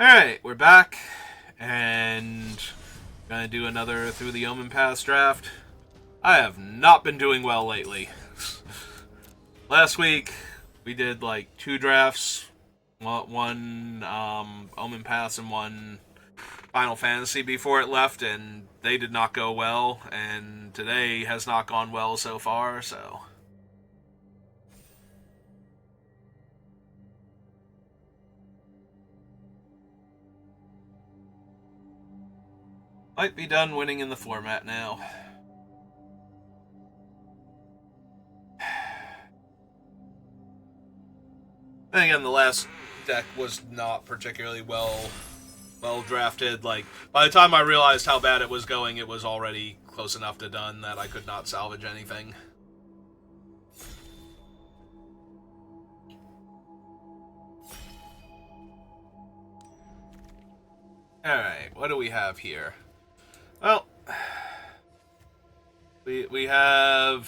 Alright, we're back, and gonna do another Through the Omenpaths draft. I have not been doing well lately. Last week, we did like two drafts, one Omenpaths and one Final Fantasy before it left, and they did not go well, and today has not gone well so far, so... Might be done winning in the format now. Then again, the last deck was not particularly well drafted. Like, by the time I realized how bad it was going, it was already close enough to done that I could not salvage anything. Alright, what do we have here? Well, we have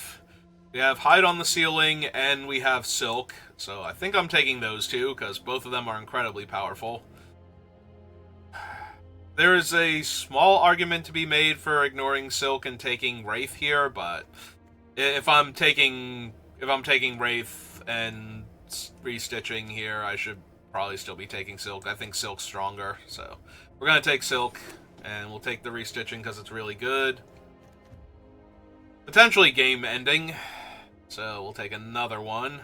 Hide on the Ceiling and we have Silk, so I think I'm taking those two because both of them are incredibly powerful. There is a small argument to be made for ignoring Silk and taking Wraith here, but if I'm taking Wraith and restitching here, I should probably still be taking Silk. I think Silk's stronger, so we're gonna take Silk. And we'll take the restitching because it's really good. Potentially game-ending. So we'll take another one.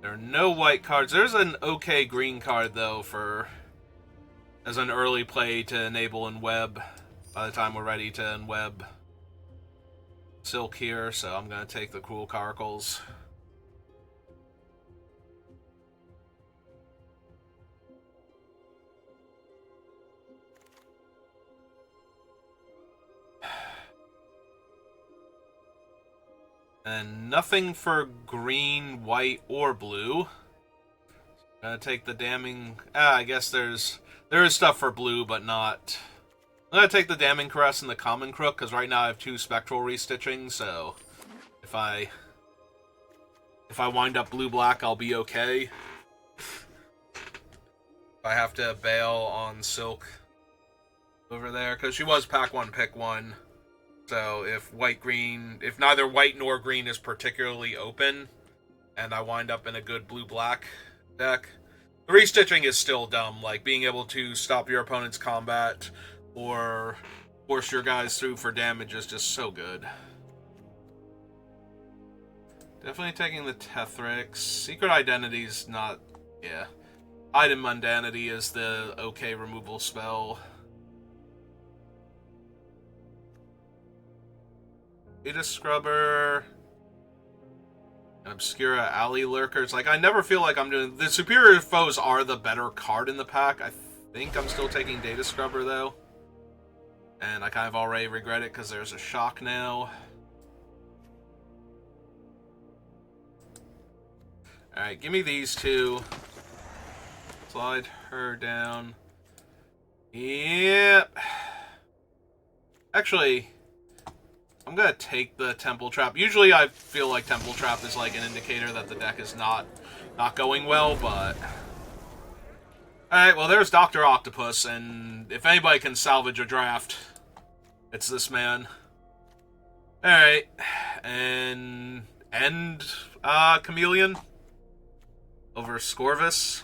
There are no white cards. There's an okay green card, though, as an early play to enable and web by the time we're ready to unweb Silk here. So I'm going to take the Cool Caracals. And nothing for green, white, or blue. Gonna take the damning... I guess there is stuff for blue, but not... I'm gonna take the Damning Caress and the Common Crook, because right now I have two Spectral restitching, so... If I wind up blue-black, I'll be okay. If I have to bail on Silk over there, because she was pack one, pick one. So if neither white nor green is particularly open, and I wind up in a good blue-black deck, the restitching is still dumb. Like, being able to stop your opponent's combat or force your guys through for damage is just so good. Definitely taking the Tethrix. Secret Identity's not... yeah. Hide and Mundanity is the okay removal spell. Data Scrubber, and Obscura Alley Lurkers. Like, I never feel like I'm doing... The superior foes are the better card in the pack. I think I'm still taking Data Scrubber, though. And I kind of already regret it because there's a shock now. Alright, give me these two. Slide her down. Yep. Actually... I'm gonna take the Temple Trap. Usually I feel like Temple Trap is like an indicator that the deck is not going well, but... Alright, well there's Dr. Octopus, and if anybody can salvage a draft, it's this man. Alright, and... Chameleon over Scorvus.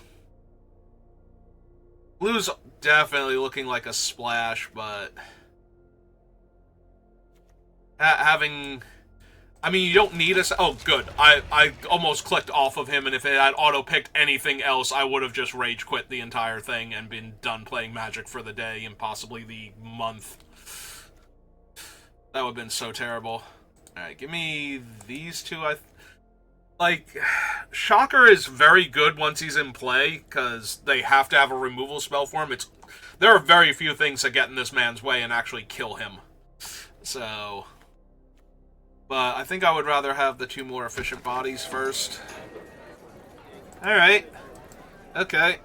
Blue's definitely looking like a splash, but... having... I mean, you don't need a... Oh, good. I almost clicked off of him, and if it had auto-picked anything else, I would have just rage quit the entire thing and been done playing Magic for the day and possibly the month. That would have been so terrible. Alright, give me these two. Like, Shocker is very good once he's in play, because they have to have a removal spell for him. There are very few things that get in this man's way and actually kill him. So... But I think I would rather have the two more efficient bodies first. Alright. Okay.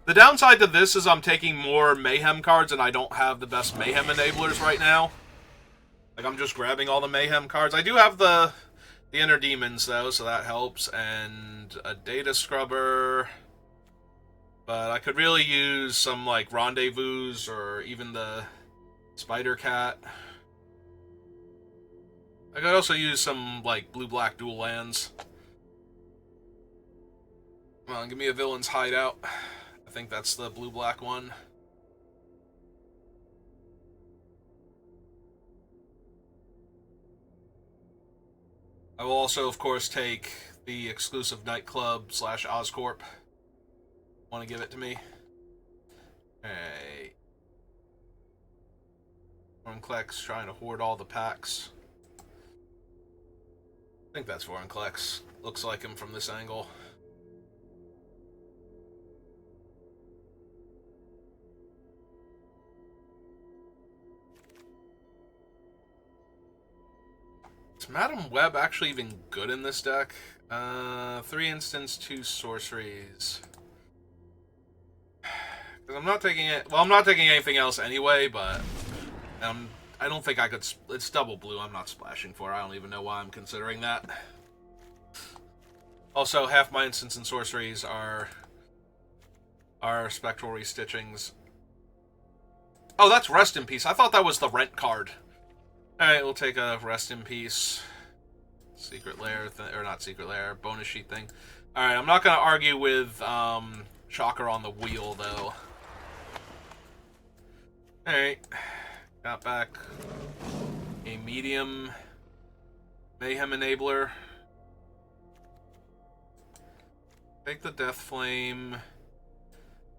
The downside to this is I'm taking more Mayhem cards and I don't have the best Mayhem enablers right now. Like, I'm just grabbing all the Mayhem cards. I do have the Inner Demons, though, so that helps. And a Data Scrubber. But I could really use some, like, Rendezvous or even the Spider Cat. I could also use some, like, blue-black dual lands. Come on, give me a Villain's Hideout. I think that's the blue-black one. I will also, of course, take the exclusive Nightclub / Oscorp. Want to give it to me? Alright. Vorinclex trying to hoard all the packs. I think that's Vorinclex. Looks like him from this angle. Is Madam Web actually even good in this deck? 3 instants, 2 sorceries. Because I'm not taking it. Well, I'm not taking anything else anyway, but I don't think I could. It's double blue. I'm not splashing for. I don't even know why I'm considering that. Also, half my instants and sorceries are spectral restitchings. Oh, that's Rest in Peace. I thought that was the Rent card. Alright, we'll take a Rest in Peace. Secret Lair, or not Secret Lair, bonus sheet thing. Alright, I'm not going to argue with Shocker on the wheel, though. Alright, got back a medium Mayhem Enabler. Take the Death Flame.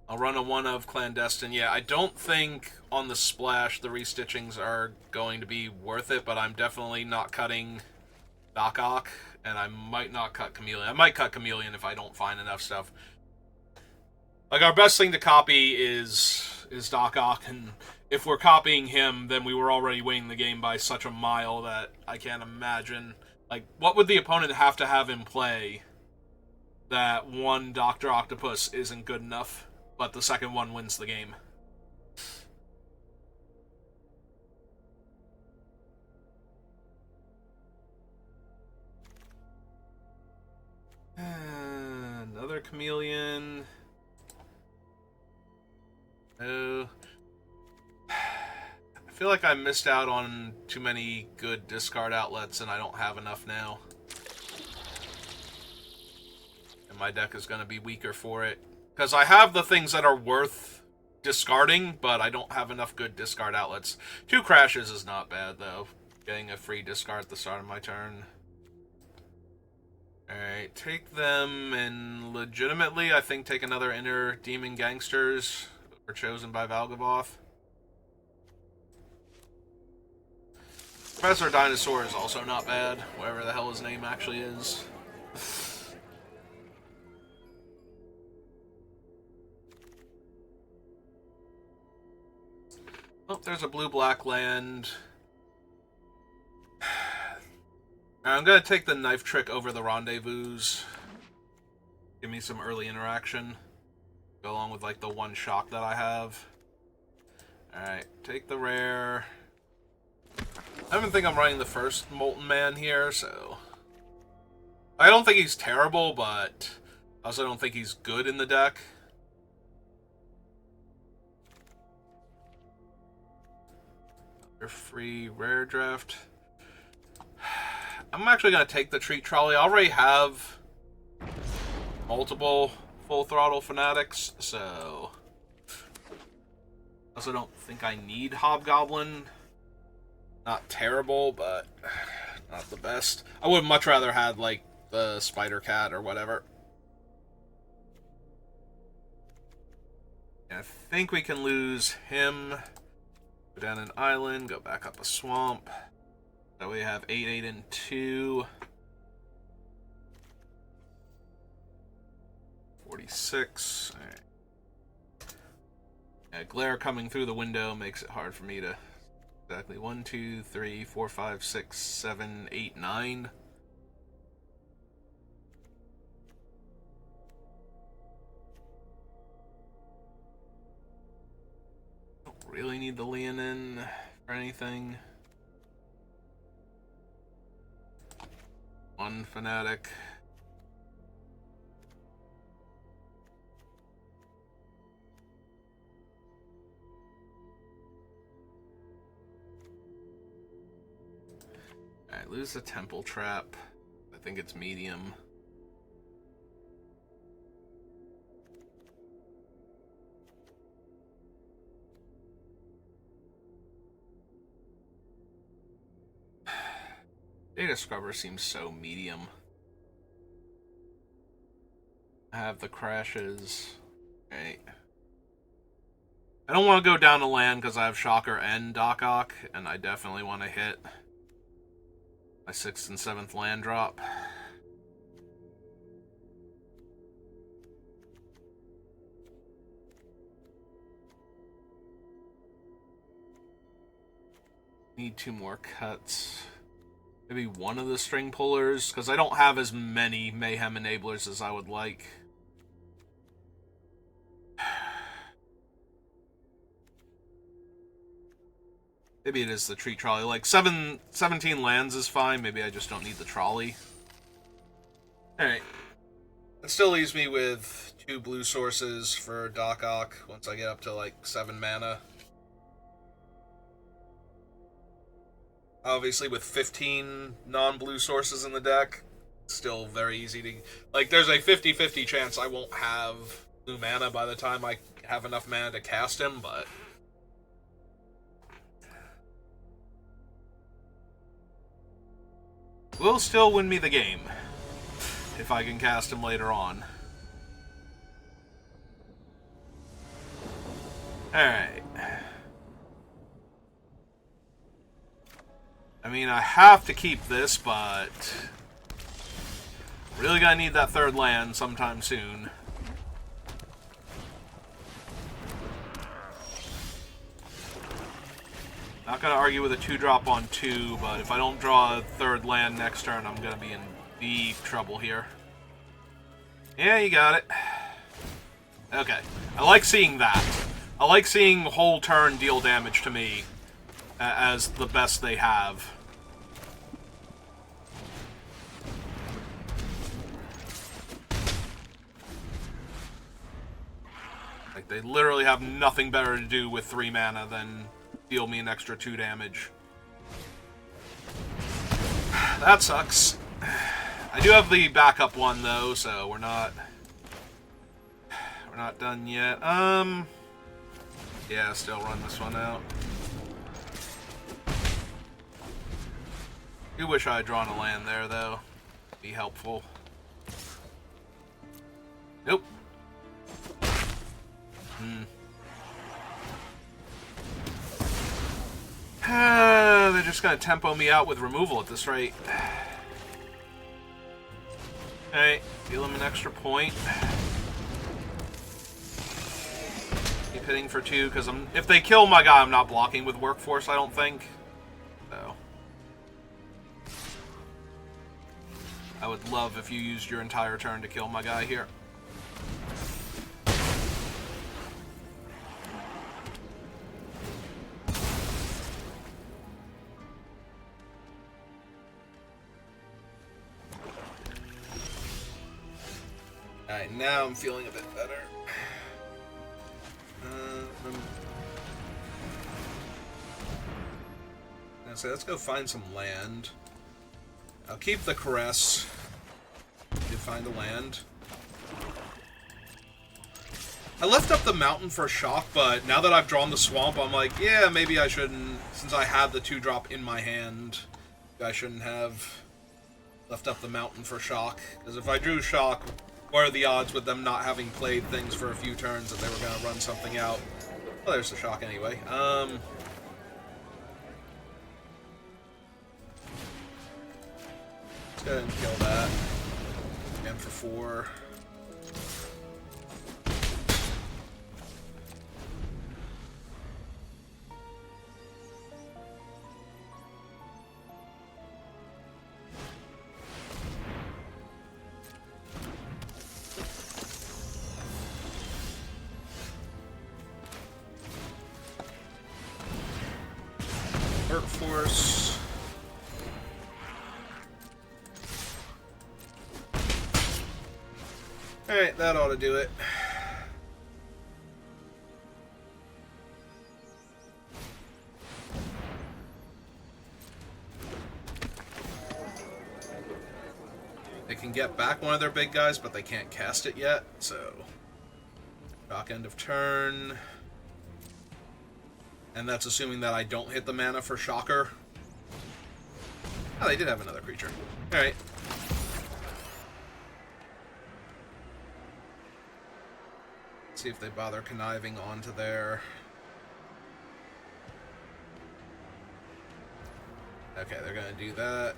I'll run a 1 of Clandestine. Yeah, I don't think on the splash the restitchings are going to be worth it, but I'm definitely not cutting Doc Ock, and I might not cut Chameleon. I might cut Chameleon if I don't find enough stuff. Like, our best thing to copy is Doc Ock, and if we're copying him, then we were already winning the game by such a mile that I can't imagine. Like, what would the opponent have to have in play that one Dr. Octopus isn't good enough? But the second one wins the game. Another Chameleon. Oh. I feel like I missed out on too many good discard outlets, and I don't have enough now. And my deck is going to be weaker for it. Because I have the things that are worth discarding, but I don't have enough good discard outlets. 2 crashes is not bad, though. Getting a free discard at the start of my turn. Alright, take them, and legitimately, I think take another Inner Demon Gangsters, or chosen by Valgavoth. Professor Dinosaur is also not bad, whatever the hell his name actually is. Oh, there's a blue-black land. I'm going to take the Knife Trick over the Rendezvous. Give me some early interaction. Go along with, like, the 1 shock that I have. Alright, take the rare. I don't think I'm running the first Molten Man here, so... I don't think he's terrible, but I also don't think he's good in the deck. Free rare draft. I'm actually going to take the Treat Trolley. I already have multiple Full Throttle Fanatics, so I also don't think I need Hobgoblin. Not terrible, but not the best. I would much rather have, like, the Spider Cat or whatever. I think we can lose him. Go down an island, go back up a swamp. That way we have 8, 8, and 2. 46. All right. Yeah, glare coming through the window makes it hard for me to... Exactly. 1, 2, 3, 4, 5, 6, 7, 8, 9. Don't really need the Leonin for anything. 1 Fanatic. Alright, lose the temple trap. I think it's medium. Data Scrubber seems so medium. I have the crashes. Right. I don't want to go down to land because I have Shocker and Doc Ock, and I definitely want to hit my 6th and 7th land drop. Need 2 more cuts. Maybe one of the string pullers, because I don't have as many Mayhem enablers as I would like. Maybe it is the tree trolley. Like, 17 lands is fine. Maybe I just don't need the trolley. Alright. That still leaves me with 2 blue sources for Doc Ock once I get up to, like, 7 mana. Obviously, with 15 non-blue sources in the deck, it's still very easy to... Like, there's a 50-50 chance I won't have blue mana by the time I have enough mana to cast him, but... will still win me the game, if I can cast him later on. Alright. I mean, I have to keep this, but... really gonna need that 3rd land sometime soon. Not gonna argue with a 2-drop on 2, but if I don't draw a 3rd land next turn, I'm gonna be in deep trouble here. Yeah, you got it. Okay. I like seeing that. I like seeing whole turn deal damage to me as the best they have. Like, they literally have nothing better to do with 3 mana than deal me an extra 2 damage. That sucks. I do have the backup one, though, so we're not done yet. Yeah, still run this one out. I do wish I had drawn a land there, though. Be helpful. Nope. They're just gonna tempo me out with removal at this rate. Alright, deal him an extra point. Keep hitting for 2, because if they kill my guy, I'm not blocking with Workforce, I don't think. So. I would love if you used your entire turn to kill my guy here. Alright, now I'm feeling a bit better. So let's go find some land. I'll keep the Caress to find a land. I left up the mountain for shock, but now that I've drawn the swamp, I'm like, yeah, maybe I shouldn't, since I have the 2-drop in my hand, I shouldn't have left up the mountain for shock. Because if I drew shock, what are the odds with them not having played things for a few turns that they were going to run something out? Well, there's the shock anyway. Let's go ahead and kill that. And for 4. Workforce. Alright, that ought to do it. can get back one of their big guys, but they can't cast it yet, so... Shock end of turn. And that's assuming that I don't hit the mana for Shocker. Oh, they did have another creature. Alright. See if they bother conniving onto their... Okay, they're gonna do that.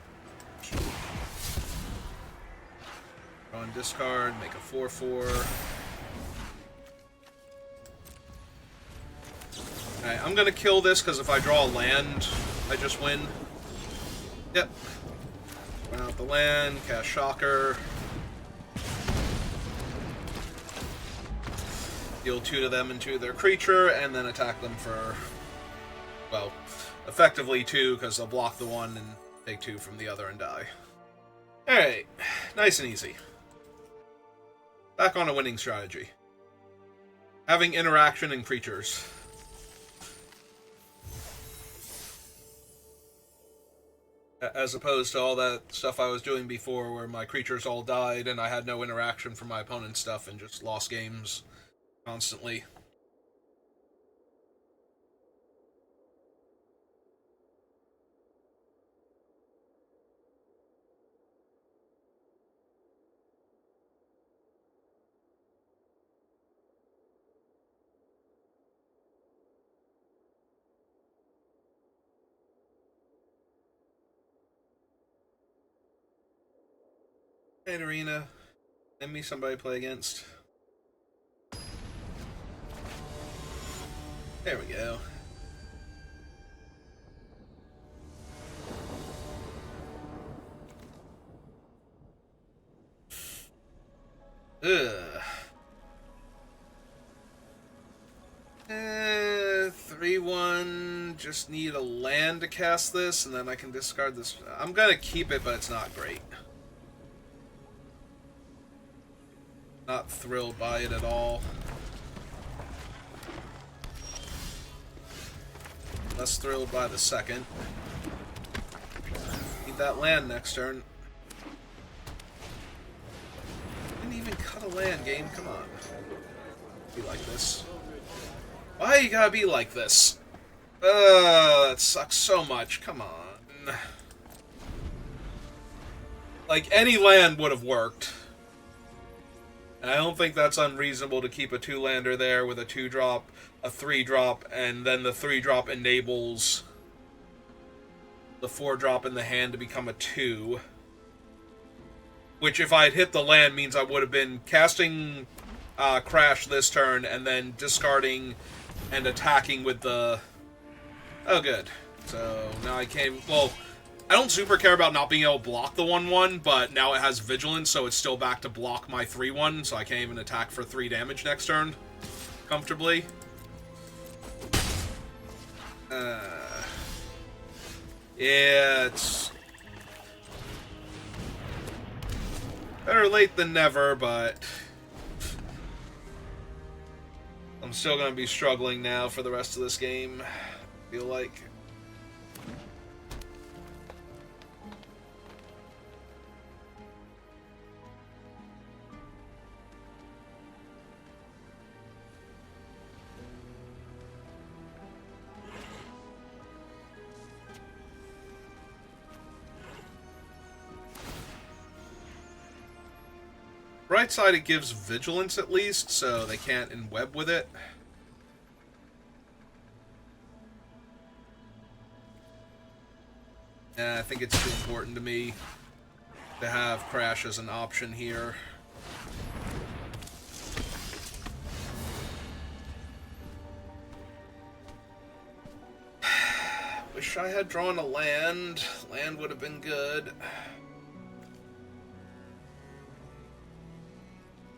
Draw and discard, make a 4/4. Alright, I'm gonna kill this because if I draw a land, I just win. Yep. Run out the land, cast Shocker. Deal 2 to them into their creature, and then attack them for, well, effectively 2, because they'll block the one and take 2 from the other and die. Alright, nice and easy. Back on a winning strategy. Having interaction in creatures. As opposed to all that stuff I was doing before where my creatures all died and I had no interaction from my opponent's stuff and just lost games constantly. Hey, Arena. Name me somebody to play against. There we go. Ugh. 3/1. Just need a land to cast this, and then I can discard this. I'm gonna keep it, but it's not great. Not thrilled by it at all. Less thrilled by the second. Need that land next turn. Didn't even cut a land, game. Come on. Be like this. Why you gotta be like this? That sucks so much. Come on. Like, any land would have worked. And I don't think that's unreasonable to keep a 2-lander there with a 2-drop, a 3-drop, and then the 3-drop enables the 4-drop in the hand to become a 2. Which, if I had hit the land, means I would have been casting Crash this turn, and then discarding and attacking with the... Oh, good. So, now I came... Well, I don't super care about not being able to block the 1/1, but now it has Vigilance, so it's still back to block my 3/1, so I can't even attack for 3 damage next turn comfortably. Yeah, it's... better late than never, but... I'm still going to be struggling now for the rest of this game, I feel like. Right side, it gives Vigilance at least, so they can't inweb with it. And I think it's too important to me to have Crash as an option here. Wish I had drawn a land. Land would have been good.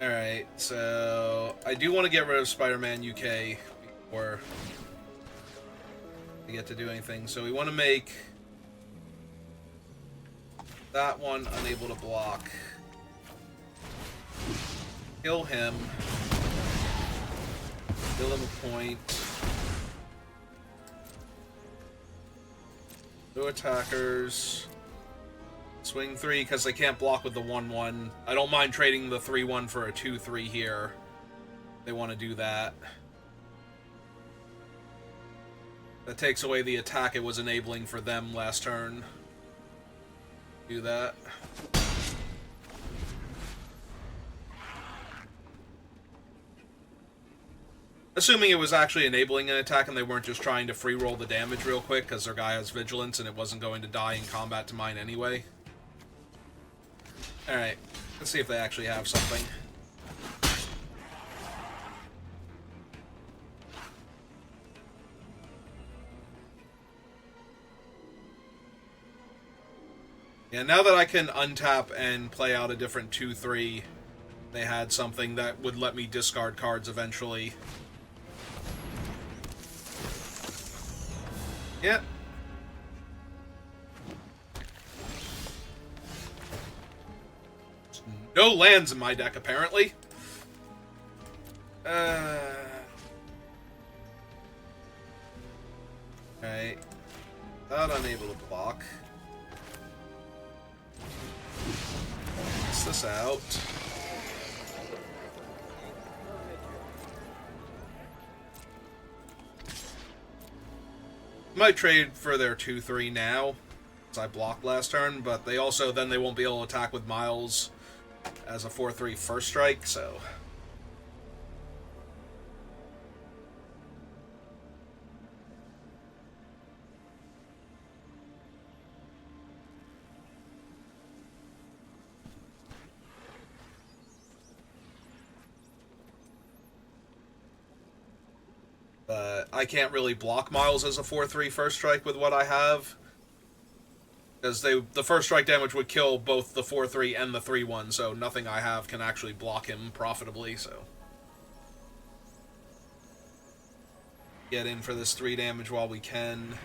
Alright, so I do want to get rid of Spider-Man UK before we get to do anything. So we want to make that one unable to block. Kill him. Kill him a point. No attackers. Swing 3 because they can't block with the 1-1. I don't mind trading the 3-1 for a 2-3 here. They want to do that. That takes away the attack it was enabling for them last turn. Do that. Assuming it was actually enabling an attack and they weren't just trying to free roll the damage real quick because their guy has vigilance and it wasn't going to die in combat to mine anyway. Alright, let's see if they actually have something. Yeah, now that I can untap and play out a different 2-3, they had something that would let me discard cards eventually. Yeah. No lands in my deck, apparently. Alright. Not unable to block. Test this out. Might trade for their 2-3 now, as I blocked last turn, but they also, then they won't be able to attack with Miles as a 4-3 first strike, so... But I can't really block Miles as a 4-3 first strike with what I have. Because the first strike damage would kill both the 4-3 and the 3-1, so nothing I have can actually block him profitably, so... Get in for this 3 damage while we can.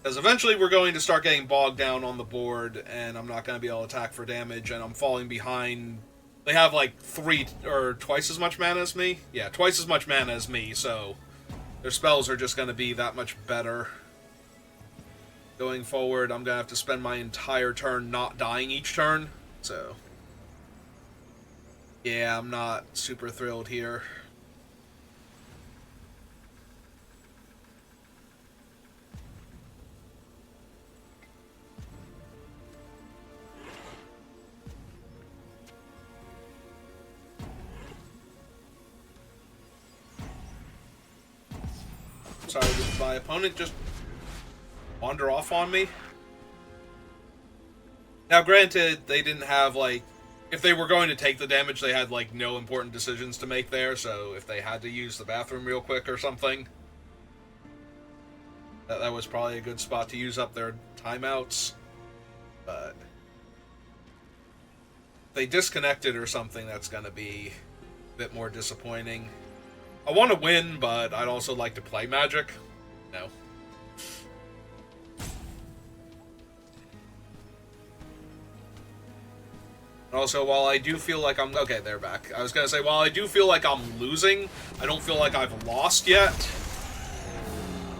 Because eventually we're going to start getting bogged down on the board, and I'm not going to be able to attack for damage, and I'm falling behind... They have like 3 or twice as much mana as me? Yeah, twice as much mana as me, so their spells are just going to be that much better. Going forward, I'm going to have to spend my entire turn not dying each turn, so... Yeah, I'm not super thrilled here. Sorry, did my opponent just wander off on me? Now, granted, they didn't have, like... If they were going to take the damage, they had, like, no important decisions to make there, so if they had to use the bathroom real quick or something, that was probably a good spot to use up their timeouts. But... if they disconnected or something, that's gonna be a bit more disappointing. I want to win, but I'd also like to play Magic. No. Also, while I do feel like I'm... Okay, they're back. I was going to say, while I do feel like I'm losing, I don't feel like I've lost yet.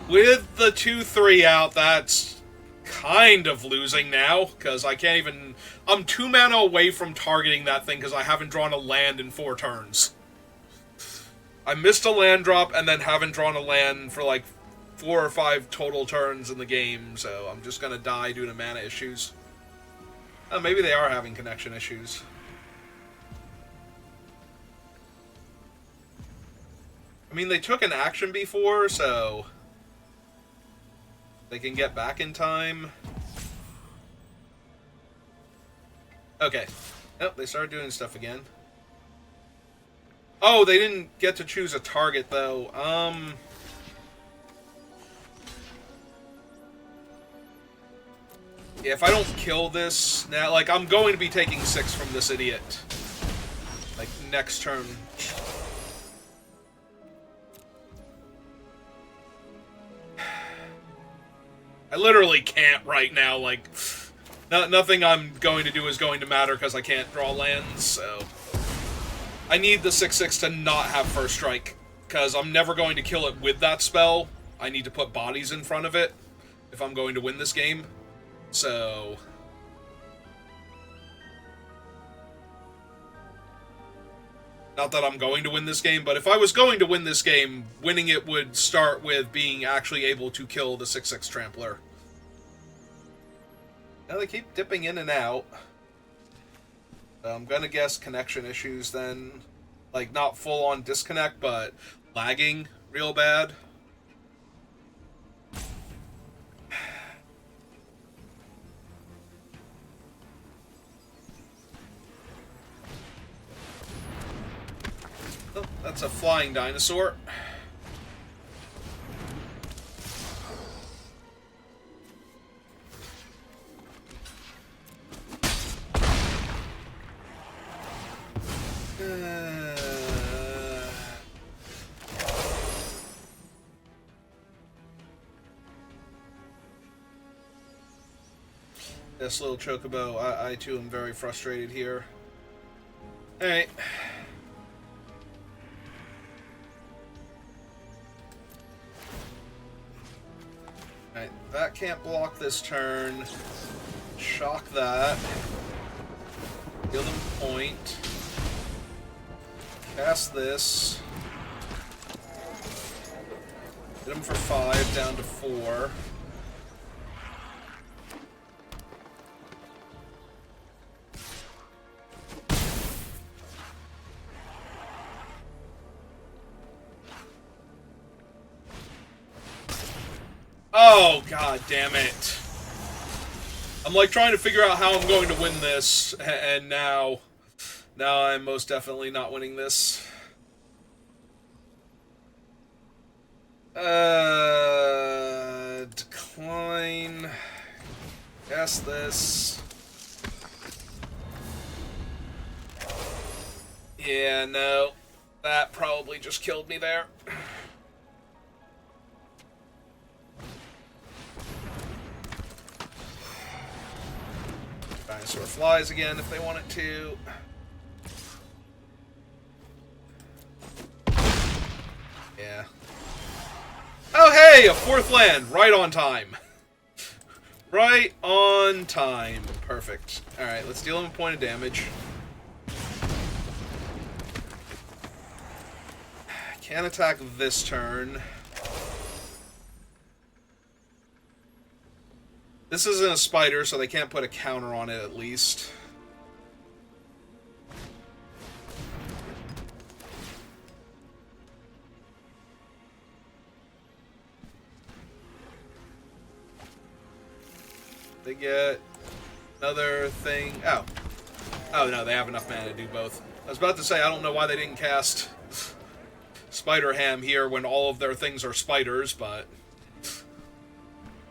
With the 2-3 out, that's kind of losing now, because I can't even... I'm 2 mana away from targeting that thing because I haven't drawn a land in 4 turns. I missed a land drop and then haven't drawn a land for like 4 or 5 total turns in the game, so I'm just gonna die due to mana issues. Oh, maybe they are having connection issues. I mean, they took an action before, so they can get back in time. Okay. Oh, they started doing stuff again. Oh, they didn't get to choose a target, though. Yeah, if I don't kill this... Now, like, I'm going to be taking 6 from this idiot. Like, next turn. I literally can't right now, like... nothing I'm going to do is going to matter because I can't draw lands, so... I need the 6/6 to not have first strike, because I'm never going to kill it with that spell. I need to put bodies in front of it if I'm going to win this game. So, Not that I'm going to win this game, but if I was going to win this game, winning it would start with being actually able to kill the 6/6 Trampler. Now they keep dipping in and out. I'm gonna guess connection issues then. Like, not full-on disconnect, but lagging real bad. Oh, that's a flying dinosaur. This little chocobo, I too am very frustrated here. Alright. Alright, that can't block this turn. Shock that. Heal them point. Cast this. Hit him for 5, down to 4. Oh, god damn it. I'm like trying to figure out how I'm going to win this, and now I'm most definitely not winning this. Decline. Cast this. Yeah, no. That probably just killed me there. Dinosaur flies again if they want it to. Yeah. Oh, hey! A 4th land! Right on time. Right on time. Perfect. Alright, let's deal him a point of damage. Can't attack this turn. This isn't a spider, so they can't put a counter on it at least. They get another thing. Oh. Oh, no, they have enough mana to do both. I was about to say, I don't know why they didn't cast Spider Ham here when all of their things are spiders, but...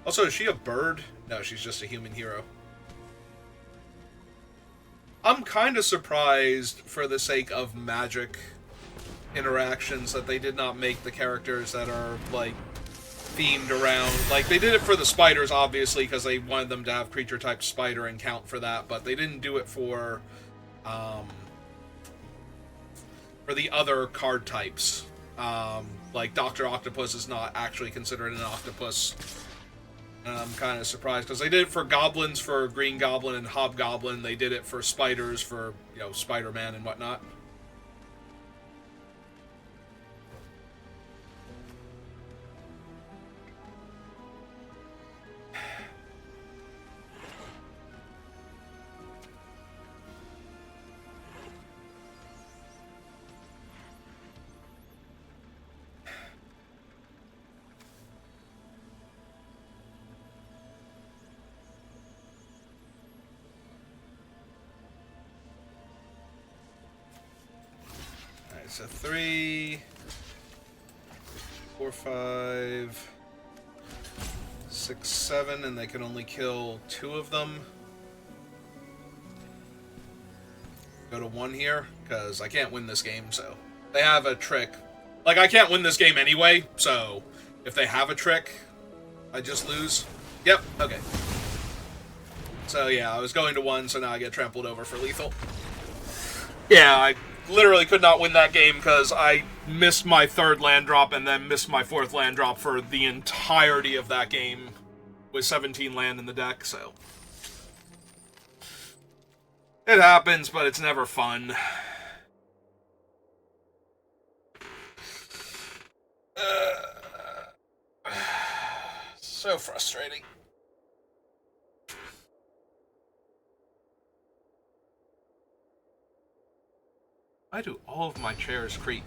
Also, is she a bird? No, she's just a human hero. I'm kind of surprised, for the sake of magic interactions, that they did not make the characters that are, like, themed around... Like, they did it for the spiders, obviously, because they wanted them to have creature-type spider and count for that, but they didn't do it for the other card types. Like, Dr. Octopus is not actually considered an octopus. I'm kind of surprised, because they did it for goblins for Green Goblin and Hobgoblin. They did it for spiders for, you know, Spider-Man and whatnot. So 3, 4, 5, 6, 7, and they can only kill 2 of them. Go to 1 here, because I can't win this game, so... They have a trick. Like, I can't win this game anyway, so... If they have a trick, I just lose. Yep, okay. So yeah, I was going to 1, so now I get trampled over for lethal. Yeah, I literally could not win that game because I missed my 3rd land drop and then missed my 4th land drop for the entirety of that game with 17 land in the deck, so... It happens, but it's never fun. So frustrating. Why do all of my chairs creak?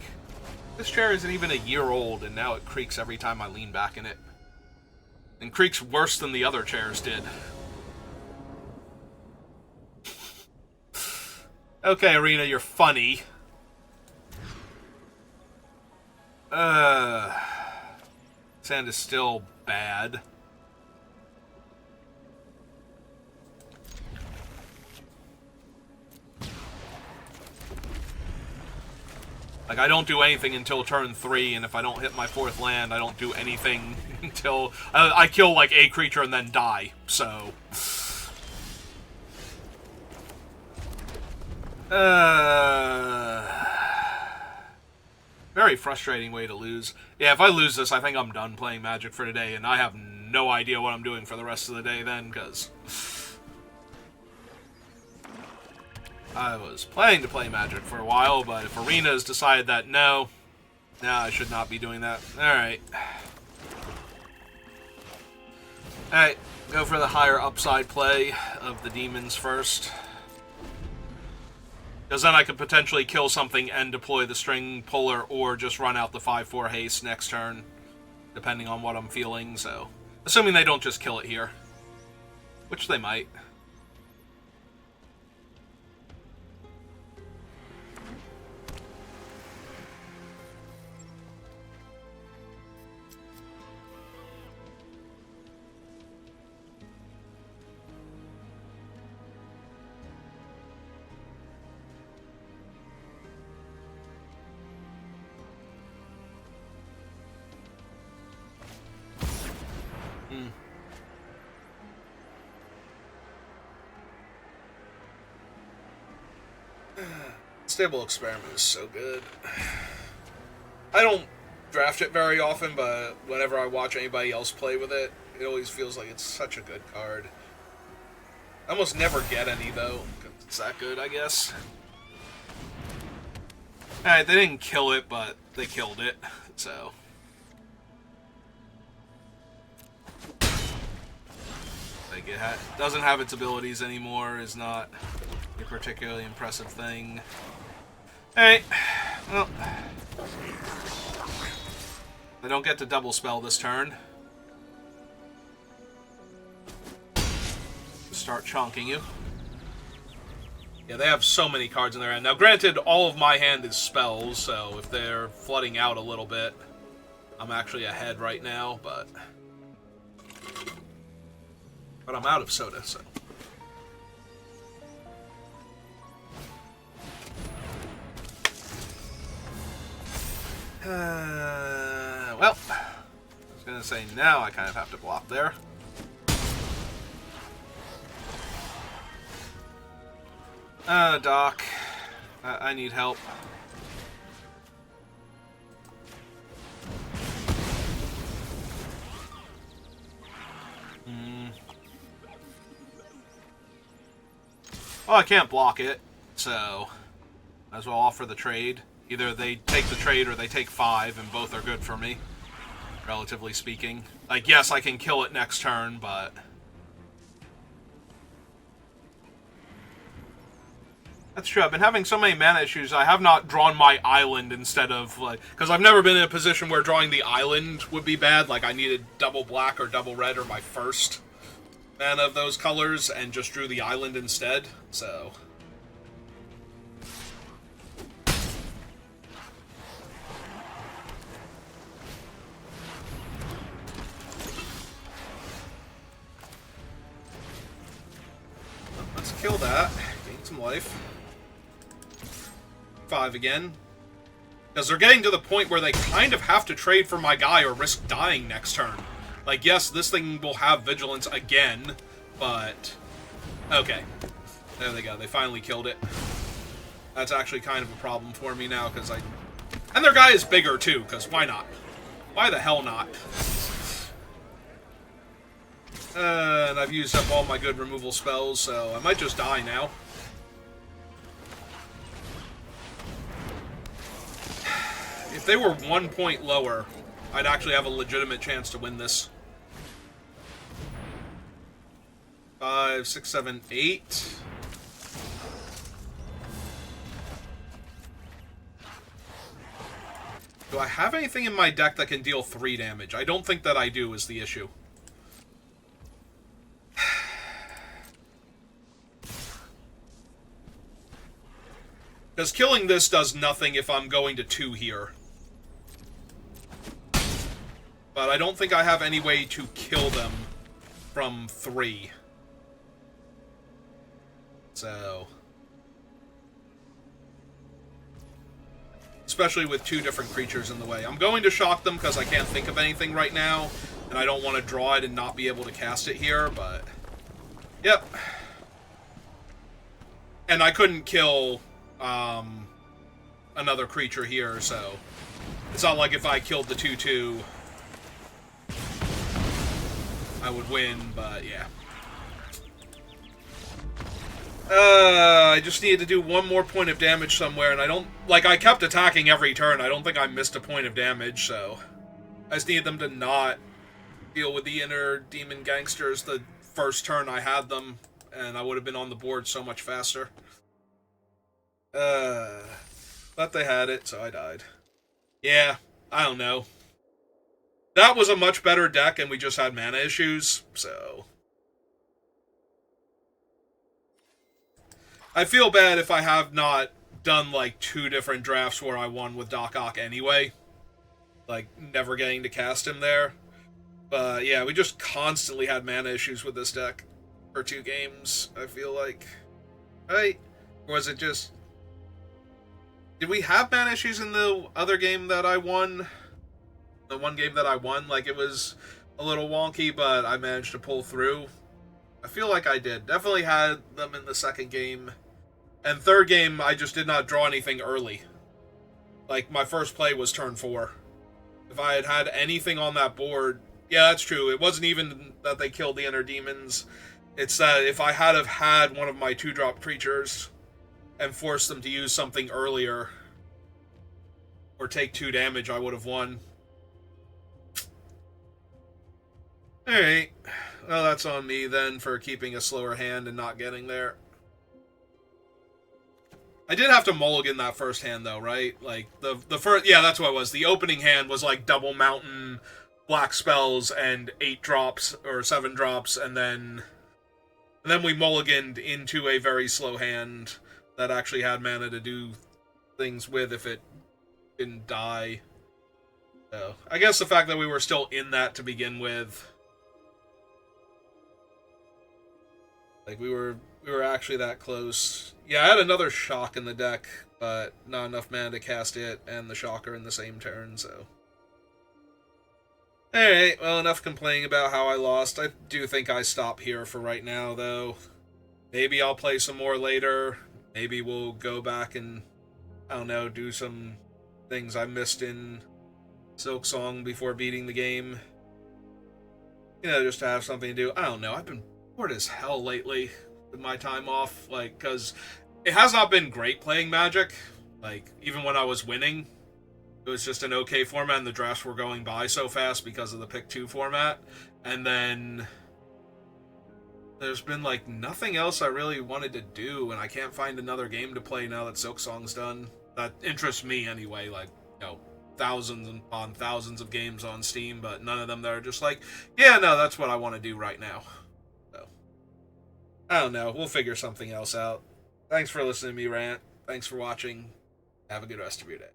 This chair isn't even a year old, and now it creaks every time I lean back in it. And creaks worse than the other chairs did. Okay, Arena, you're funny. Sand is still bad. Like, I don't do anything until turn 3, and if I don't hit my 4th land, I don't do anything until... I kill, like, a creature and then die, so... Very frustrating way to lose. Yeah, if I lose this, I think I'm done playing Magic for today, and I have no idea what I'm doing for the rest of the day then, because... I was planning to play Magic for a while, but if Arena's decided that no, I should not be doing that. Alright. Alright, go for the higher upside play of the demons first. Because then I could potentially kill something and deploy the string puller, or just run out the 5/4 haste next turn, depending on what I'm feeling, so... Assuming they don't just kill it here. Which they might. Stable Experiment is so good. I don't draft it very often, but whenever I watch anybody else play with it, it always feels like it's such a good card. I almost never get any, though, because it's that good, I guess. Alright, they didn't kill it, but they killed it, so... Like, it doesn't have its abilities anymore, is not a particularly impressive thing. Alright, well... I don't get to double spell this turn. Start chonking you. Yeah, they have so many cards in their hand. Now, granted, all of my hand is spells, so if they're flooding out a little bit, I'm actually ahead right now, but I'm out of soda, so... Well, I was gonna say now I kind of have to block there. Doc, I need help. Well, I can't block it, so might as well offer the trade. Either they take the trade or they take 5, and both are good for me, relatively speaking. Like, yes, I can kill it next turn, but... That's true. I've been having so many mana issues, I have not drawn my island instead of, like... Because I've never been in a position where drawing the island would be bad. Like, I needed double black or double red or my first mana of those colors, and just drew the island instead, so... Let's kill that. Gain some life. 5 again. Because they're getting to the point where they kind of have to trade for my guy or risk dying next turn. Like, yes, this thing will have Vigilance again, but... Okay. There they go. They finally killed it. That's actually kind of a problem for me now, because I... And their guy is bigger, too, because why not? Why the hell not? And I've used up all my good removal spells, so I might just die now. If they were 1 point lower, I'd actually have a legitimate chance to win this. 5, 6, 7, 8. Do I have anything in my deck that can deal 3 damage? I don't think that I do, is the issue. Because killing this does nothing if I'm going to 2 here. But I don't think I have any way to kill them from 3. So... especially with 2 different creatures in the way. I'm going to shock them because I can't think of anything right now, and I don't want to draw it and not be able to cast it here, but... yep. And I couldn't kill another creature here, so... it's not like if I killed the 2/2, I would win, but yeah. I just needed to do 1 more point of damage somewhere, and I don't... like, I kept attacking every turn. I don't think I missed a point of damage, so... I just needed them to not deal with the inner demon gangsters the first turn I had them, and I would have been on the board so much faster. But they had it, so I died. Yeah, I don't know. That was a much better deck, and we just had mana issues, so... I feel bad if I have not done, like, 2 different drafts where I won with Doc Ock anyway. Like, never getting to cast him there. But, yeah, we just constantly had mana issues with this deck for 2 games, I feel like. Right? Or was it just... did we have mana issues in the other game that I won? The one game that I won? Like, it was a little wonky, but I managed to pull through. I feel like I did. Definitely had them in the second game. And third game, I just did not draw anything early. Like, my first play was turn 4. If I had had anything on that board... yeah, that's true. It wasn't even that they killed the inner demons. It's that if I had have had one of my 2-drop creatures and forced them to use something earlier or take 2 damage, I would have won. Alright. Well, that's on me then for keeping a slower hand and not getting there. I did have to mulligan that first hand, though, right? Like, the first... yeah, that's what it was. The opening hand was, like, double mountain, black spells, and 8 drops, or 7 drops, and then we mulliganed into a very slow hand that actually had mana to do things with if it didn't die. So, I guess the fact that we were still in that to begin with... like, we were actually that close. Yeah, I had another shock in the deck, but not enough mana to cast it and the shocker in the same turn, so... alright, well, enough complaining about how I lost. I do think I stop here for right now, though. Maybe I'll play some more later. Maybe we'll go back and, I don't know, do some things I missed in Silksong before beating the game. You know, just to have something to do. I don't know, I've been bored as hell lately with my time off, like, because it has not been great playing Magic. Like, even when I was winning, it was just an okay format, and the drafts were going by so fast because of the Pick 2 format. And then there's been, like, nothing else I really wanted to do, and I can't find another game to play now that Silksong's done. That interests me anyway, like, you know, thousands upon thousands of games on Steam, but none of them that are just like, yeah, no, that's what I want to do right now. I don't know. We'll figure something else out. Thanks for listening to me rant. Thanks for watching. Have a good rest of your day.